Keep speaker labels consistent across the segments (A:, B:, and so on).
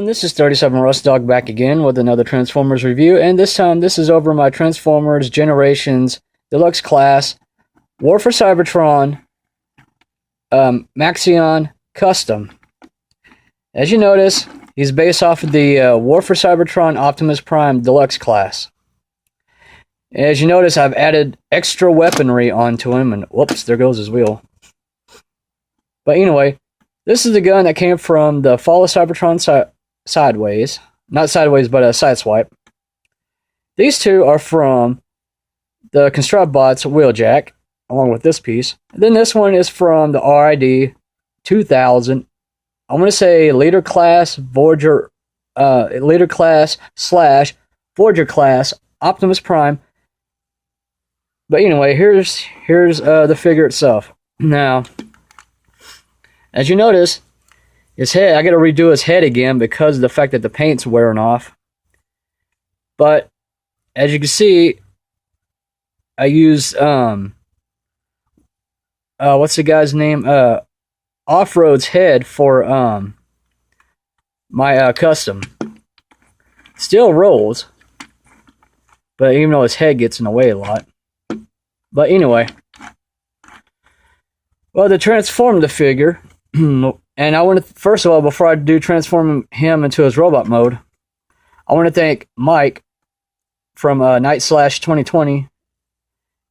A: everyone, this is 37 Rust Dog back again with another Transformers review, and this time this is over my Transformers Generations Deluxe Class War for Cybertron Maxion Custom. As you notice, he's based off of the War for Cybertron Optimus Prime Deluxe Class. As you notice, I've added extra weaponry onto him, and whoops, there goes his wheel. But anyway, this is the gun that came from the Fall of Cybertron Sideways. Not Sideways, but a Sideswipe. These two are from the Constructbots Wheeljack, along with this piece. And then this one is from the RID 2000. I want to say Leader Class Voyager, Leader Class / Voyager Class Optimus Prime. But anyway, here's the figure itself. Now, as you notice, his head, I got to redo his head again because of the fact that the paint's wearing off. But as you can see, I used what's the guy's name? Off-Road's head for my custom. Still rolls, but even though his head gets in the way a lot. But anyway, well, to transform the figure. And I want to, first of all, before I do transform him into his robot mode, I want to thank Mike from Night/2020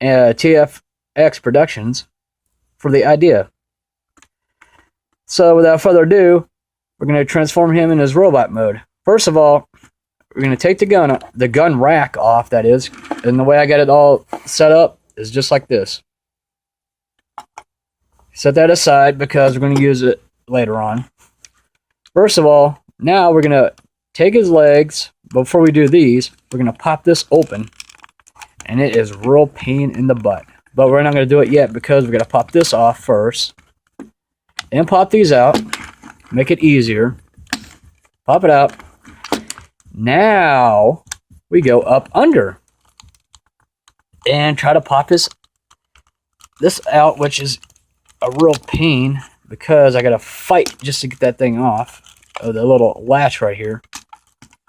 A: TFX Productions for the idea. So without further ado, we're going to transform him in his robot mode. First of all, we're going to take the gun rack off, that is, and the way I got it all set up is just like this. Set that aside because we're going to use it later on. First of all, now we're going to take his legs. Before we do these, we're going to pop this open. And it is real pain in the butt. But we're not going to do it yet because we're going to pop this off first. And pop these out. Make it easier. Pop it out. Now we go up under. And try to pop this out, which is a real pain because I gotta fight just to get that thing off. Oh, the little latch right here.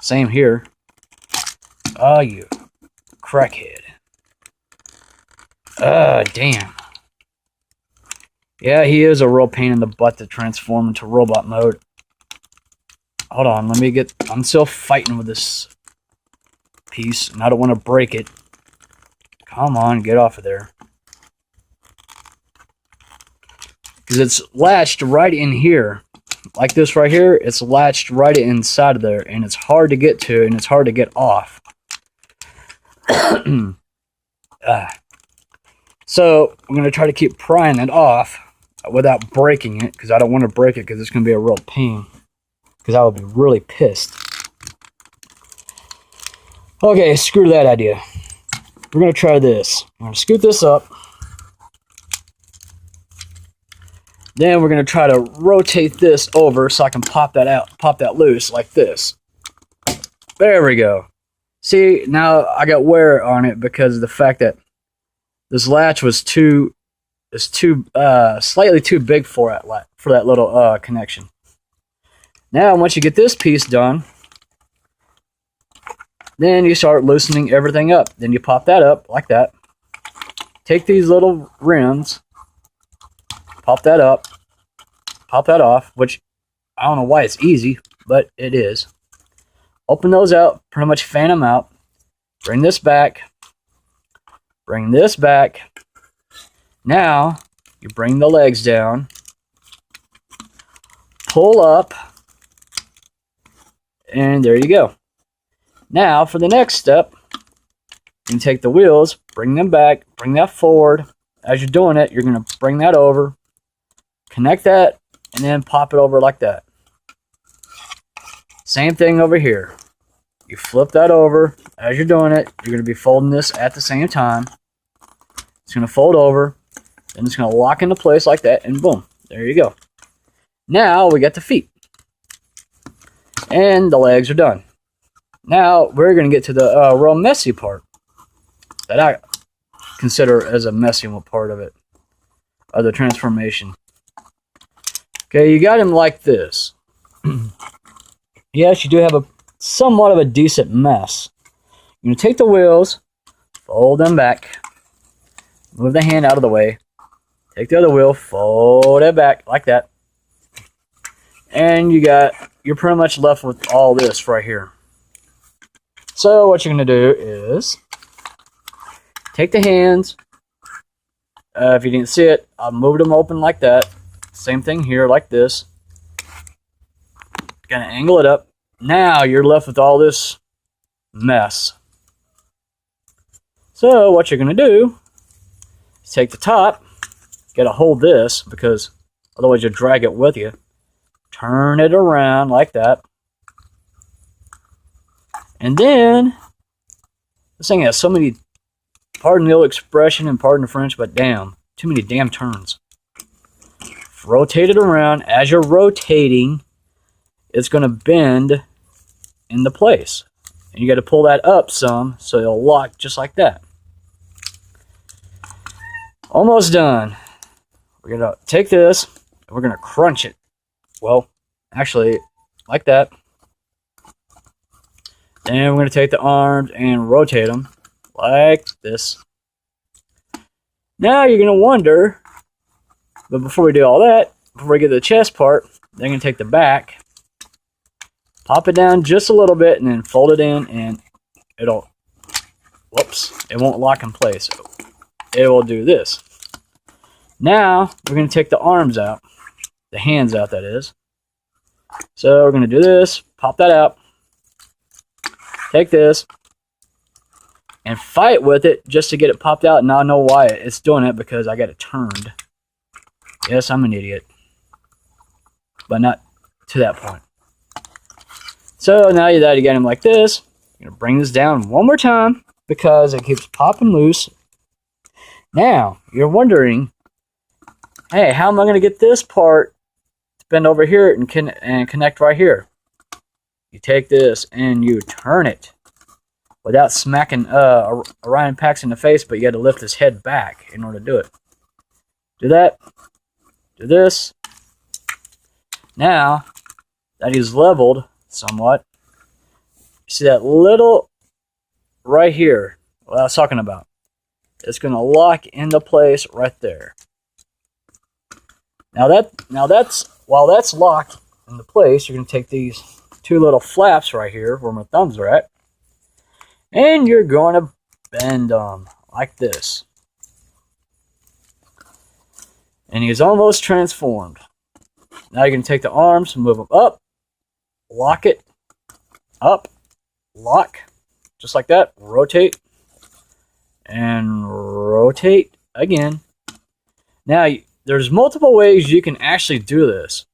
A: Same here. Oh, you crackhead. Damn. Yeah, he is a real pain in the butt to transform into robot mode. Hold on, I'm still fighting with this piece, and I don't want to break it. Come on, get off of there. Because it's latched right in here. Like this right here, it's latched right inside of there. And it's hard to get to, and it's hard to get off. So, I'm going to try to keep prying it off without breaking it. Because I don't want to break it, because it's going to be a real pain. Because I would be really pissed. Okay, screw that idea. We're going to try this. I'm going to scoot this up. Then we're going to try to rotate this over so I can pop that out, pop that loose like this. There we go. See, now I got wear on it because of the fact that this latch was slightly too big for that little connection. Now, once you get this piece done, then you start loosening everything up. Then you pop that up like that. Take these little rims. Pop that up, pop that off, which I don't know why it's easy, but it is. Open those out, pretty much fan them out. Bring this back. Bring this back. Now, you bring the legs down. Pull up. And there you go. Now, for the next step, you can take the wheels, bring them back, bring that forward. As you're doing it, you're going to bring that over. Connect that, and then pop it over like that. Same thing over here. You flip that over. As you're doing it, you're going to be folding this at the same time. It's going to fold over, and it's going to lock into place like that, and boom. There you go. Now, we got the feet. And the legs are done. Now, we're going to get to the real messy part. That I consider as a messy part of it. Of the transformation. Okay, you got him like this. yes, you do have a somewhat of a decent mess. You're going to take the wheels, fold them back, move the hand out of the way, take the other wheel, fold it back like that, and you're pretty much left with all this right here. So what you're going to do is take the hands. If you didn't see it, I moved them open like that. Same thing here, like this. Gonna angle it up. Now you're left with all this mess. So what you're gonna do is take the top. Gotta hold this because otherwise you'll drag it with you. Turn it around like that. And then this thing has so many, pardon the old expression and pardon the French, but damn, too many damn turns. Rotate it around. As you're rotating, it's going to bend into place. And you got to pull that up some so it'll lock just like that. Almost done. We're going to take this and we're going to crunch it. Well, actually, like that. Then we're going to take the arms and rotate them like this. Now you're going to wonder, but before we do all that, before we get to the chest part, then you're going to take the back, pop it down just a little bit, and then fold it in, and it'll, whoops, it won't lock in place. It will do this. Now, we're going to take the arms out, the hands out, that is. So we're going to do this, pop that out, take this, and fight with it just to get it popped out. And I know why it's doing it, because I got it turned. Yes, I'm an idiot. But not to that point. So now that you got him like this, you're going to bring this down one more time because it keeps popping loose. Now, you're wondering, hey, how am I going to get this part to bend over here and connect right here? You take this and you turn it without smacking Orion Pax in the face, but you got to lift his head back in order to do it. Do that. Do this. Now that he's leveled somewhat, you see that little right here, what I was talking about. It's going to lock into place right there. Now that's while that's locked into place, you're going to take these two little flaps right here where my thumbs are at, and you're going to bend them like this. And he's almost transformed. Now you're going to take the arms, move them up, lock it, up, lock, just like that, rotate, and rotate again. Now, there's multiple ways you can actually do this.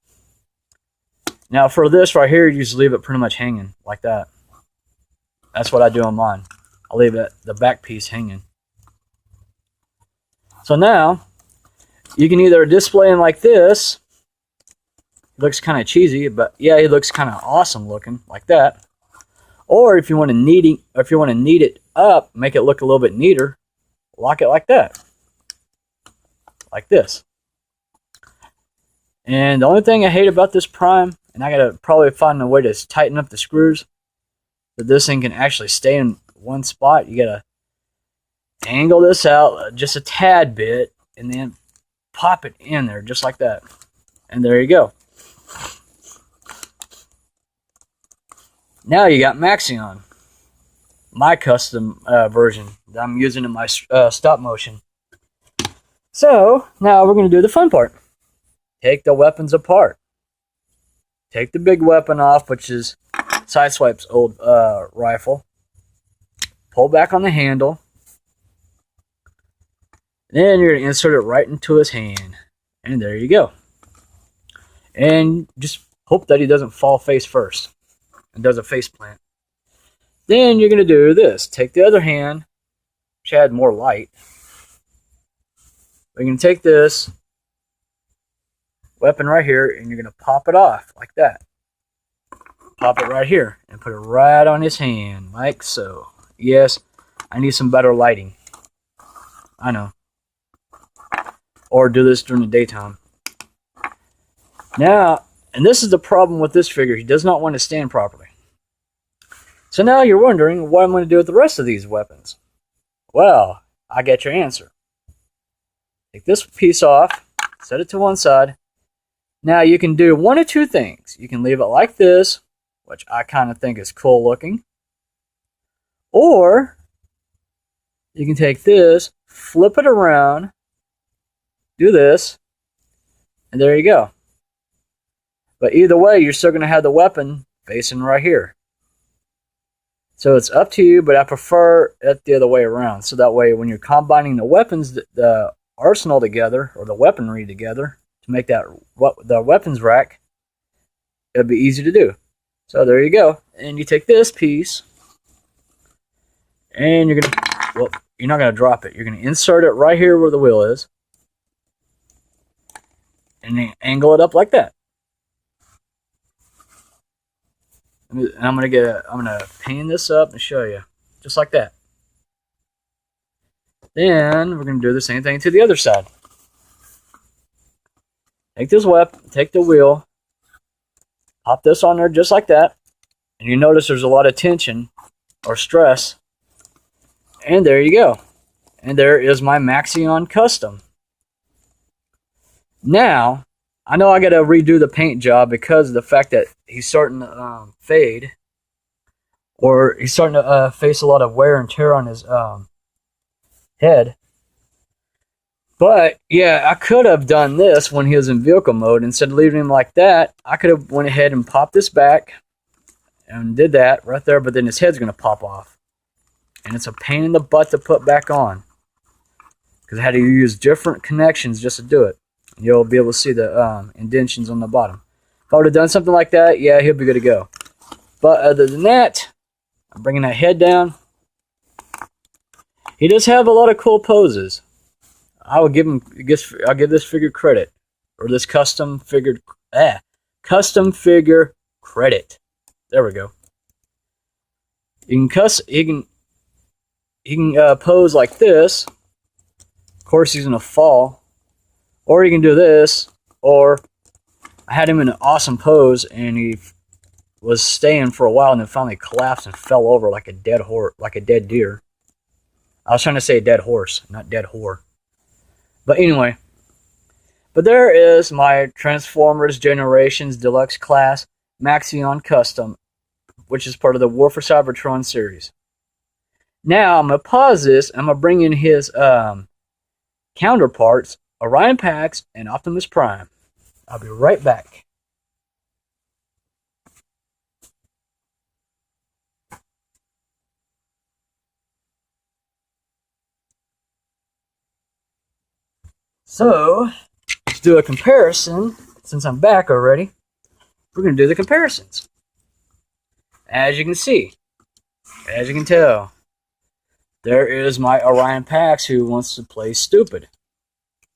A: Now, for this right here, you just leave it pretty much hanging like that. That's what I do on mine. I'll leave the back piece hanging. So now, you can either display him like this. It looks kind of cheesy, but yeah, he looks kind of awesome looking like that. Or if you want to knead it up, make it look a little bit neater, lock it like that, like this. And the only thing I hate about this Prime, and I gotta probably find a way to tighten up the screws, so this thing can actually stay in one spot. You gotta angle this out just a tad bit, and then pop it in there just like that. And there you go. Now you got Maxion, my custom version that I'm using in my stop motion. So now we're going to do the fun part. Take the weapons apart. Take the big weapon off, which is Sideswipe's old rifle. Pull back on the handle. Then you're going to insert it right into his hand. And there you go. And just hope that he doesn't fall face first and does a face plant. Then you're going to do this. Take the other hand, which had more light. We're going to take this weapon right here, and you're going to pop it off like that. Pop it right here and put it right on his hand, like so. Yes, I need some better lighting. I know. Or do this during the daytime. Now, And this is the problem with this figure. He does not want to stand properly. So now you're wondering what I'm going to do with the rest of these weapons. Well, I get your answer. Take this piece off, set it to one side. Now you can do one of two things. You can leave it like this, which I kind of think is cool looking. Or you can take this, flip it around, do this, and there you go. But either way, you're still going to have the weapon facing right here. So it's up to you, but I prefer it the other way around. So that way, when you're combining the weapons, the arsenal together, or the weaponry together, to make that the weapons rack, it'll be easy to do. So there you go. And you take this piece, and you're going to, well, you're not going to drop it. You're going to insert it right here where the wheel is, and then angle it up like that. And I'm gonna pan this up and show you, just like that. Then we're gonna do the same thing to the other side. Take this weapon, take the wheel, pop this on there just like that, and you notice there's a lot of tension or stress. And there you go. And there is my Maxion Custom. Now, I know I got to redo the paint job because of the fact that he's starting to fade, or he's starting to face a lot of wear and tear on his head. But yeah, I could have done this when he was in vehicle mode. Instead of leaving him like that, I could have went ahead and popped this back and did that right there, but then his head's going to pop off. And it's a pain in the butt to put back on, because I had to use different connections just to do it. You'll be able to see the indentions on the bottom. If I would have done something like that, yeah, he'll be good to go. But other than that, I'm bringing that head down. He does have a lot of cool poses. I'll give this figure credit, or this custom figure credit. There we go. He can pose like this. Of course, he's gonna fall. Or you can do this, or I had him in an awesome pose, and he was staying for a while, and then finally collapsed and fell over like a dead deer. I was trying to say dead horse, not dead whore. But anyway, but there is my Transformers Generations Deluxe Class Maxion Custom, which is part of the War for Cybertron series. Now I'm gonna pause this. I'm gonna bring in his counterparts, Orion Pax, and Optimus Prime. I'll be right back. So, let's do a comparison. Since I'm back already, we're going to do the comparisons. As you can see, as you can tell, there is my Orion Pax who wants to play stupid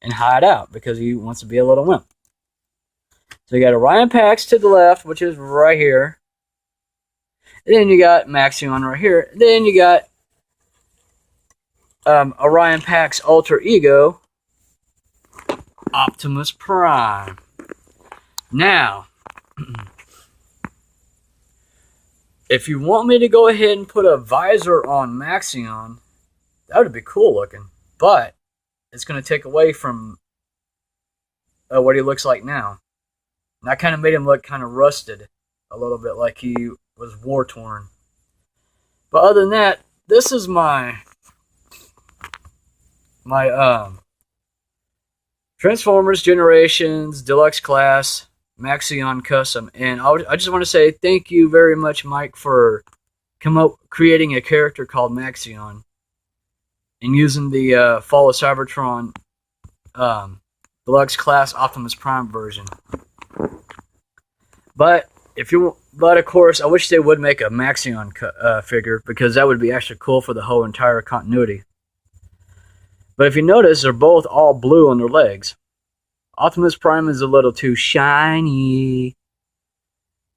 A: and hide out because he wants to be a little wimp. So you got Orion Pax to the left, which is right here. And then you got Maxion right here. Then you got Orion Pax alter ego, Optimus Prime. Now, if you want me to go ahead and put a visor on Maxion, that would be cool looking. But it's going to take away from what he looks like now. And that kind of made him look kind of rusted a little bit, like he was war-torn. But other than that, this is my Transformers Generations Deluxe Class Maxion Custom. And I just want to say thank you very much, Mike, for creating a character called Maxion and using the Fall of Cybertron Deluxe Class Optimus Prime version. But of course, I wish they would make a Maxion figure, because that would be actually cool for the whole entire continuity. But if you notice, they're both all blue on their legs. Optimus Prime is a little too shiny.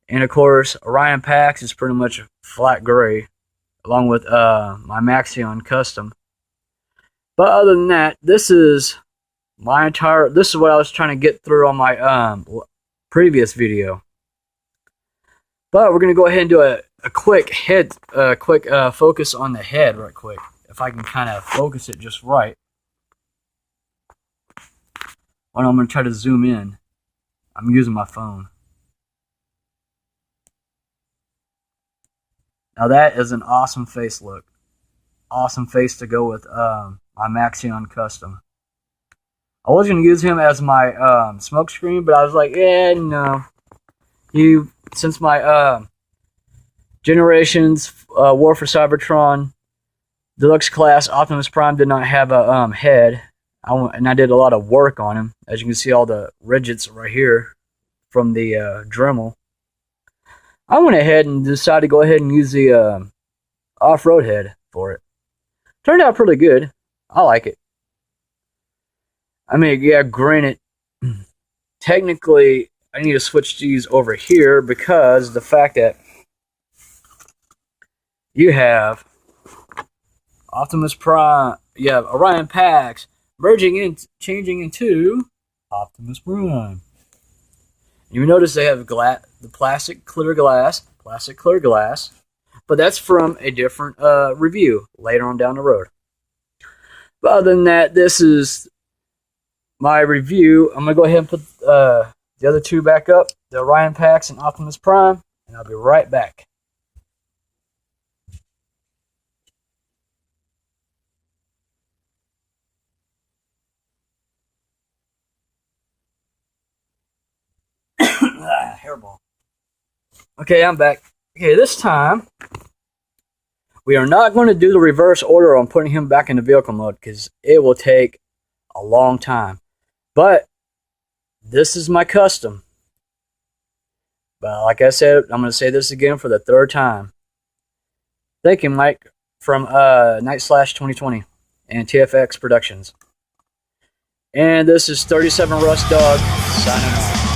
A: And of course, Orion Pax is pretty much flat gray, along with my Maxion Custom. But other than that, this is what I was trying to get through on my previous video. But we're going to go ahead and do a quick focus on the head right quick. If I can kind of focus it just right. Well, I'm going to try to zoom in. I'm using my phone. Now that is an awesome face look. Awesome face to go with my Maxion Custom. I was going to use him as my smoke screen, but I was like, yeah, no. Since my Generations War for Cybertron Deluxe Class Optimus Prime did not have a head, and I did a lot of work on him. As you can see, all the ridges right here from the Dremel. I went ahead and decided to go ahead and use the off-road head for it. Turned out pretty good. I like it. I mean, yeah, granted, technically, I need to switch these over here because the fact that you have Optimus Prime, you have Orion Pax changing into Optimus Prime. You notice they have the plastic clear glass, but that's from a different review later on down the road. But other than that, this is my review. I'm going to go ahead and put the other two back up, the Orion Pax and Optimus Prime, and I'll be right back. Hairball. Okay, I'm back. Okay, this time, we are not going to do the reverse order on putting him back into vehicle mode because it will take a long time. But this is my custom. But like I said, I'm going to say this again for the third time. Thank you, Mike, from Night/Slash 2020 and TFX Productions. And this is 37 Rust Dog signing off.